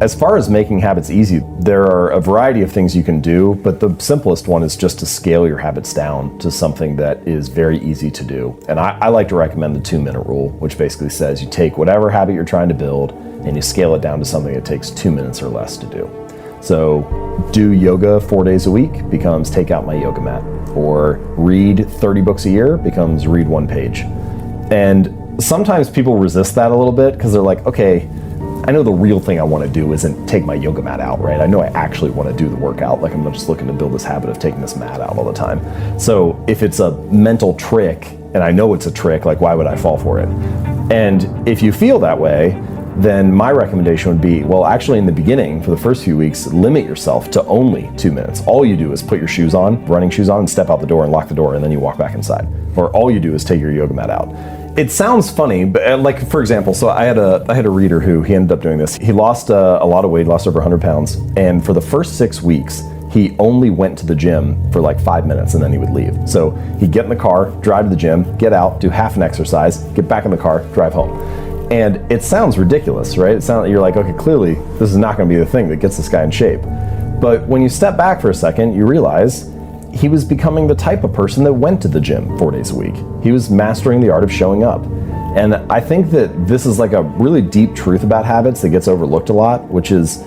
As far as making habits easy, there are a variety of things you can do, but the simplest one is just to scale your habits down to something that is very easy to do. And I like to recommend the 2-minute rule, which basically says you take whatever habit you're trying to build and you scale it down to something that takes 2 minutes or less to do. So do yoga 4 days a week becomes take out my yoga mat, or read 30 books a year becomes read 1 page. And sometimes people resist that a little bit because they're like, okay, I know the real thing I want to do isn't take my yoga mat out, right? I know I actually want to do the workout. Like, I'm just looking to build this habit of taking this mat out all the time. So if it's a mental trick, and I know it's a trick, like, why would I fall for it? And if you feel that way, then my recommendation would be, well, actually in the beginning, for the first few weeks, limit yourself to only 2 minutes. All you do is put your shoes on, running shoes on, and step out the door and lock the door, and then you walk back inside. Or all you do is take your yoga mat out. It sounds funny, but like, for example, so I had a reader who, he ended up doing this. He lost a lot of weight, lost over 100 pounds, and for the first 6 weeks, he only went to the gym for like 5 minutes and then he would leave. So he'd get in the car, drive to the gym, get out, do half an exercise, get back in the car, drive home. And it sounds ridiculous, right? You're like, okay, clearly this is not gonna be the thing that gets this guy in shape. But when you step back for a second, you realize he was becoming the type of person that went to the gym 4 days a week. He was mastering the art of showing up. And I think that this is like a really deep truth about habits that gets overlooked a lot, which is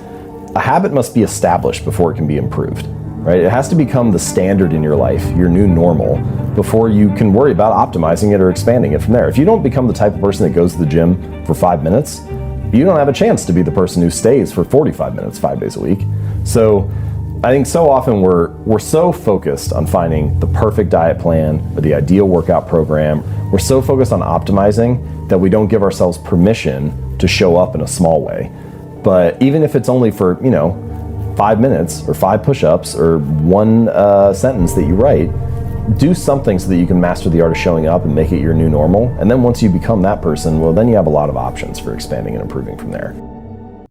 a habit must be established before it can be improved, right? It has to become the standard in your life, your new normal, before you can worry about optimizing it or expanding it from there. If you don't become the type of person that goes to the gym for 5 minutes, you don't have a chance to be the person who stays for 45 minutes, 5 days a week. So I think so often we're so focused on finding the perfect diet plan or the ideal workout program. We're so focused on optimizing that we don't give ourselves permission to show up in a small way. But even if it's only for, 5 minutes or 5 push-ups or 1 sentence that you write, do something so that you can master the art of showing up and make it your new normal. And then once you become that person, well, then you have a lot of options for expanding and improving from there.